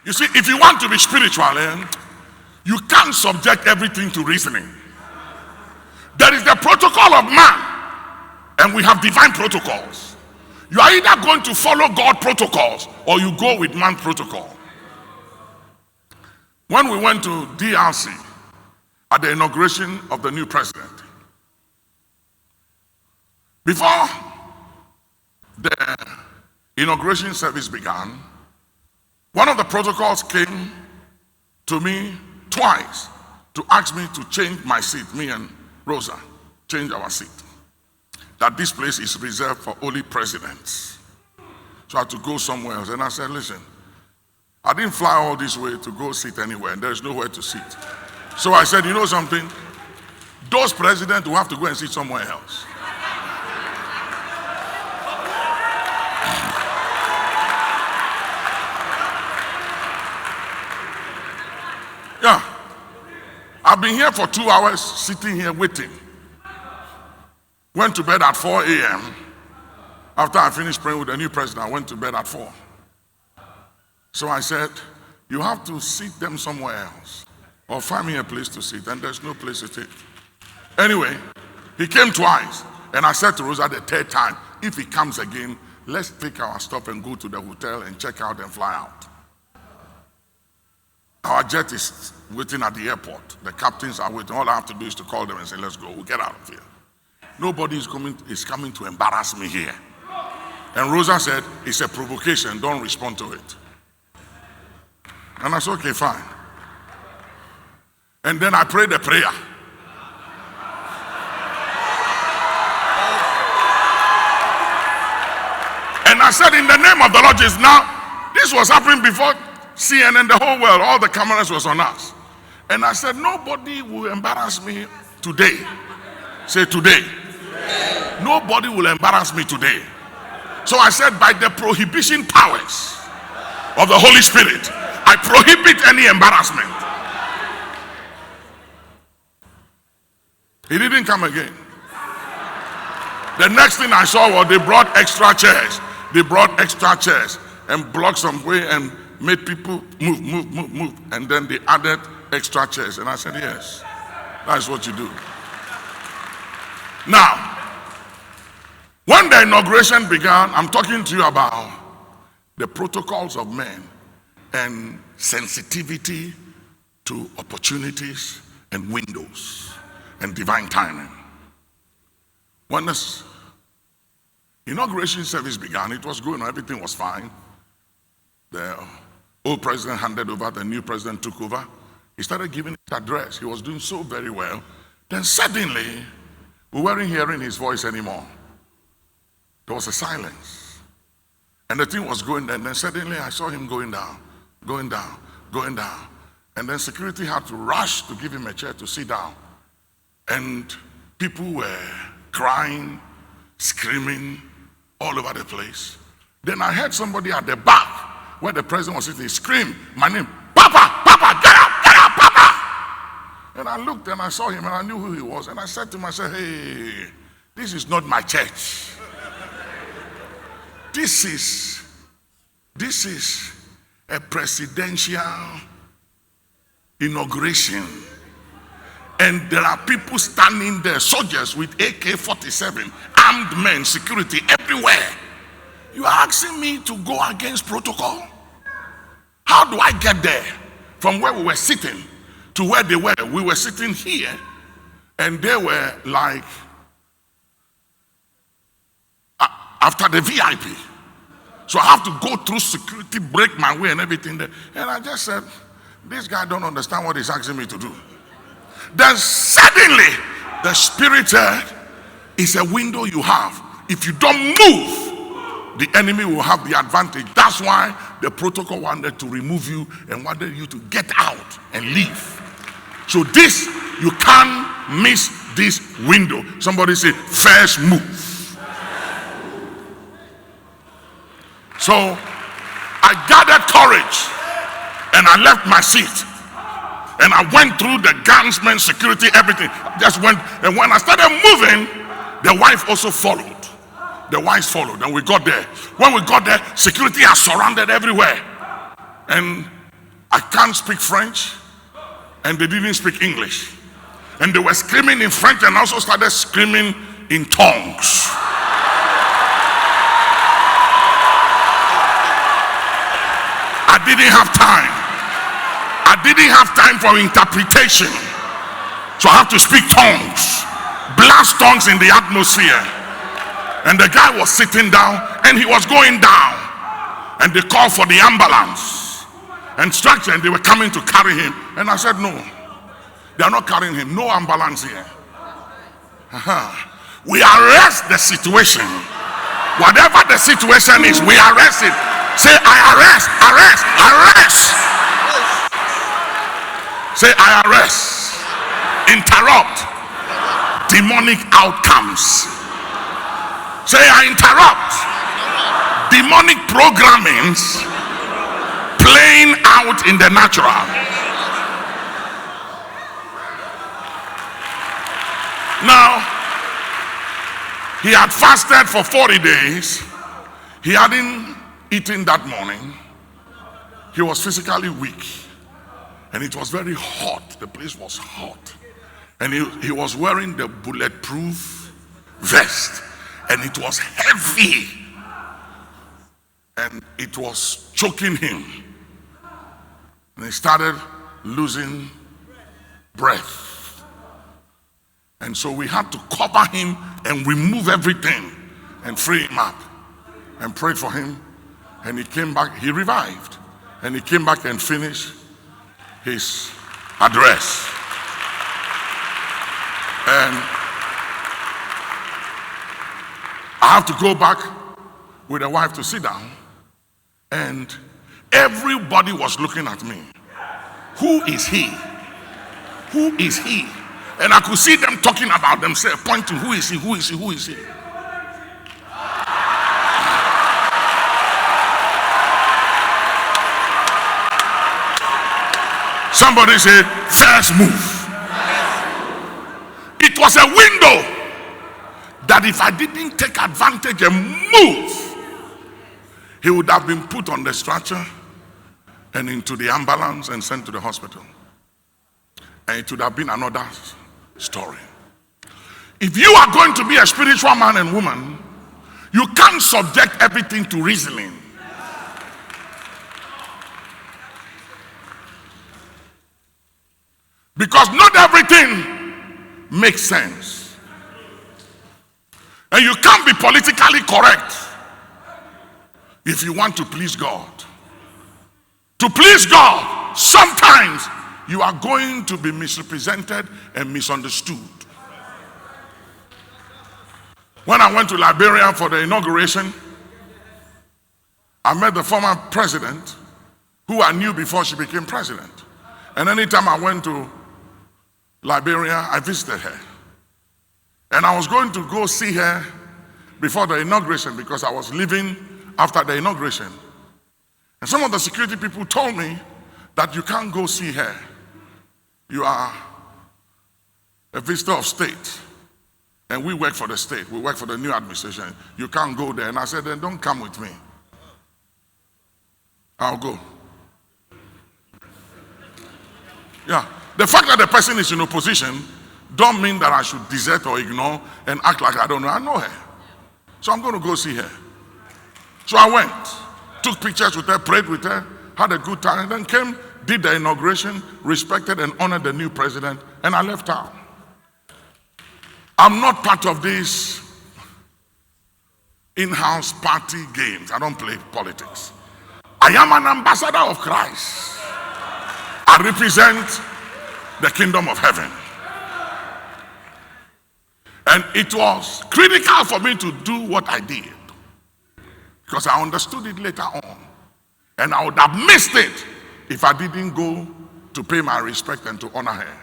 You see, if you want to be spiritual, you can't subject everything to reasoning. There is the protocol of man, and we have divine protocols. You are either going to follow God protocols or you go with man protocol. When we went to DRC at the inauguration of the new president, before the inauguration service began, one of the protocols came to me twice to ask me to change my seat, me and Rosa, change our seat. That this place is reserved for only presidents. So I had to go somewhere else. And I said, listen, I didn't fly all this way to go sit anywhere, and there's nowhere to sit. So I said, you know something? Those presidents will have to go and sit somewhere else. Yeah. I've been here for 2 hours, sitting here waiting. Went to bed at 4 a.m. After I finished praying with the new president, I went to bed at 4. So I said, you have to seat them somewhere else, or find me a place to sit, and there's no place to sit. Anyway, he came twice, and I said to Rosa the third time, if he comes again, let's take our stuff and go to the hotel and check out and fly out. Our jet is waiting at the airport. The captains are waiting. All I have to do is to call them and say, let's go. We'll get out of here. Nobody is coming to embarrass me here. And Rosa said, it's a provocation. Don't respond to it. And I said, okay, fine. And then I prayed a prayer. And I said, in the name of the Lord Jesus. Now, this was happening before CNN, the whole world, all the cameras was on us. And I said, nobody will embarrass me today. Say today. Nobody will embarrass me today. So I said, by the prohibition powers of the Holy Spirit, I prohibit any embarrassment. He didn't come again. The next thing I saw was they brought extra chairs. They brought extra chairs and blocked some way and made people move. And then they added extra chairs. And I said, yes, that's what you do. Now, when the inauguration began, I'm talking to you about the protocols of men and sensitivity to opportunities and windows and divine timing. When this inauguration service began, it was going on, everything was fine. The old president handed over, the new president took over. He started giving his address. He was doing so very well. Then suddenly, we weren't hearing his voice anymore. There was a silence. And the thing was going down. And then suddenly I saw him going down. And then security had to rush to give him a chair to sit down. And people were crying, screaming all over the place. Then I heard somebody at the back where the president was sitting scream my name, Papa, get up, Papa. And I looked and I saw him and I knew who he was. And I said to him, I said, hey, this is not my church. This is a presidential inauguration. And there are people standing there, soldiers with AK-47, armed men, security everywhere. You are asking me to go against protocol? How do I get there? From where we were sitting to where they were. We were sitting here and they were like after the VIP. So I have to go through security, break my way and everything there. And I just said, this guy don't understand what he's asking me to do. Then suddenly the Spirit said, it's a window you have. If you don't move, the enemy will have the advantage. That's why the protocol wanted to remove you and wanted you to get out and leave. So this, you can't miss this window. Somebody say, first move. So I gathered courage and I left my seat. And I went through the gunsmen, security, everything. Just went, and when I started moving, the wife also followed. The wives followed, and we got there. When we got there, security are surrounded everywhere. And I can't speak French, and they didn't speak English. And they were screaming in French and also started screaming in tongues. I didn't have time. I didn't have time for interpretation. So I have to speak tongues, blast tongues in the atmosphere. And the guy was sitting down and he was going down. And they called for the ambulance and structure, and they were coming to carry him. And I said, no, they are not carrying him. No ambulance here. We arrest the situation. Whatever the situation is, we arrest it. Say, I arrest, arrest, arrest. Say, I arrest. Interrupt demonic outcomes. Say, I interrupt demonic programmings playing out in the natural. Now, he had fasted for 40 days. He hadn't eaten that morning. He was physically weak. And it was very hot. The place was hot. And he was wearing the bulletproof vest. And it was heavy. And it was choking him. And he started losing breath. And so we had to cover him and remove everything and free him up. And prayed for him. And he came back. He revived. And he came back and finished his address. And I have to go back with the wife to sit down, and everybody was looking at me. Who is he? Who is he? And I could see them talking about themselves, pointing, who is he? Who is he? Who is he? Somebody said, first move. It was a window that if I didn't take advantage and move, he would have been put on the stretcher and into the ambulance and sent to the hospital. And it would have been another story. If you are going to be a spiritual man and woman, you can't subject everything to reasoning. Because not everything makes sense. And you can't be politically correct if you want to please God. To please God, sometimes you are going to be misrepresented and misunderstood. When I went to Liberia for the inauguration, I met the former president, who I knew before she became president. And anytime I went to Liberia, I visited her. And I was going to go see her before the inauguration because I was leaving after the inauguration. And some of the security people told me that you can't go see her. You are a visitor of state. And we work for the state. We work for the new administration. You can't go there. And I said, then don't come with me. I'll go. Yeah. The fact that the person is in opposition don't mean that I should desert or ignore and act like I don't know. I know her. So I'm going to go see her. So I went, took pictures with her, prayed with her, had a good time, and then came, did the inauguration, respected and honored the new president, and I left town. I'm not part of these in-house party games. I don't play politics. I am an ambassador of Christ. I represent the kingdom of heaven. And it was critical for me to do what I did because I understood it later on. And I would have missed it if I didn't go to pay my respect and to honor her.